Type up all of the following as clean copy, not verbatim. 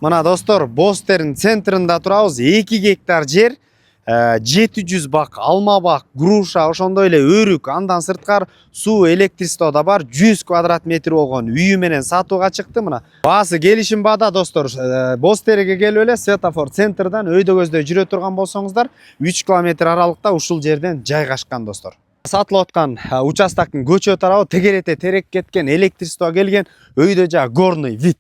Мына достор, Бостерин центрында турабыз. 2 гектар жер, 700 бак алма бак, груша, ошондой эле өрүк, андан сырткары суу, электричество да бар. 100 квадрат метр болгон үйү менен сатууга чыкты. Мына баасы келишим баада достор. Бостериге келип эле Светофор центрдан өйдө көздөй жүрө турган болсоңуздар, 3 километр аралыкта ушул жерден жайгашкан достор. Сатылып аткан участоктун көчө тарабы тегерете терек кеткен, электричество келген, өйдө жа горный вид.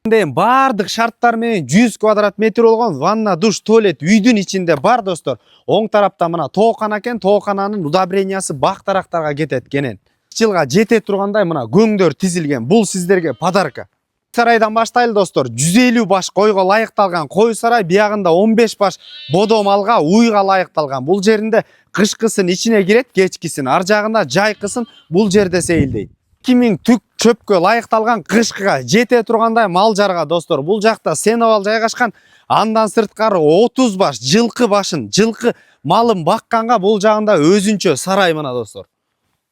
Бардык шарттар менен 100 квадрат метр болгон ванна, душ, туалет үйдүн ичинде бар достор. Оң тарапта мына тоокана экен, тоокананын удобрениясы бак тарактарга кетет кенен. Жылга жете тургандай мына көңдөр тизилген. Бул сиздерге подарка. Сарайдан баштайлы достор. 150 баш койго лайыкталган кой сарай, биягында 15 баш бодо малга, уйга лайыкталган. Бул жеринде кышкысын ичине кирет, кечкисин ар жагында жайкысын бул жерде сейилдейт. 2000 түк чөпкө лайыкталган, кышкыга жете тургандай мал жарга достор. Бул жакта сеновал жайгашкан. Андан сырткары 30 баш жылкы башын, жылкы малын бакканга бул жагында өзүнчө сарай мына достор.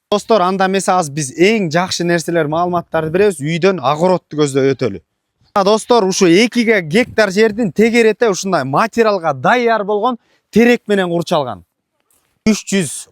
Достор, анда эмесе аз биз эң жакшы нерселер, маалыматтарды беребиз. Үйдөн огородду көздөй өтөлү. Достор, ушу 2 гектар жердин тегерете ушундай материалга даяр болгон терек менен курчалган. 300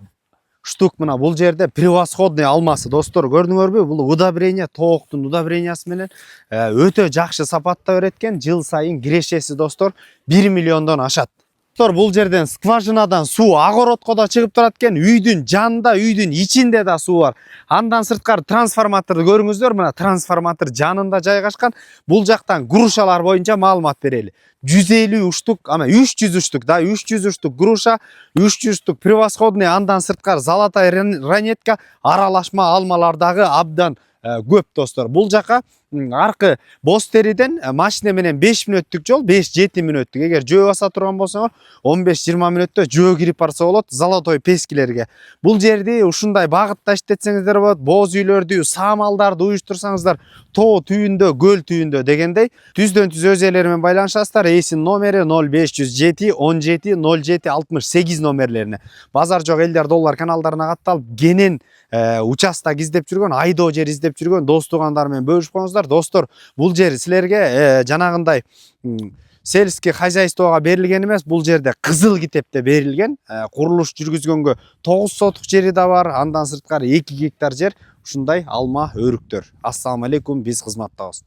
штук мына бул жерде превосходный алмасы достор, көрдүңөрбү? Бул удобрение, тооктун удобрениясы менен өтө жакшы сапатта өреткен. Жыл сайын кирешеси достор 1 миллиондон ашат. Достор, бул жерден скважинадан суу огородко да чыгып турат экен. Үйдүн жанында, үйдүн ичинде да суу бар. Андан сырткары трансформаторду көрүңүздөр, мына трансформатор жанында жайгашкан. Бул жактан грушалар боюнча маалымат берели. 150 штук, ама 300 штук, да, 300 штук груша, 300 штук превосходный, андан сырткары золотая ранетка, аралашма алмалардагы абдан көп достор. Бул жака аркы Бостериден машина менен 5 мүнөттүк жол, 5-7 мүнөттүк. Эгер жөө баса турган болсоңор 15-20 мүнөттө жөө кирип барса болот Золотой Пескилерге. Бул жерди ушундай багытта иштетсеңиздер болот. Боз үйлөрдү, саамалдарды уюштурсаңыздар, тоо түйүндө, көл түйүндө дегендей, түздөн түз өз ээлери менен байланышасыздар. Эсин номери 0507 17 07 68 номерлерине. Базар жок элдер доллар каналдарына катталып, кенен участок издеп жүргөн, айдоо жер издеп жүргөн дос туугандар менен бөлүшүп коюңуздар. Достор, бул жер силерге жанагындай сельский хозяйствого берилген эмес, бул жерде кызыл китепте берилген. Курулуш жүргүзгөнгө 9 сотук жери да бар. Андан сырткары 2 гектар жер, ушундай алма, өрүктөр. Ассаламу алейкум, биз кызматтабыз.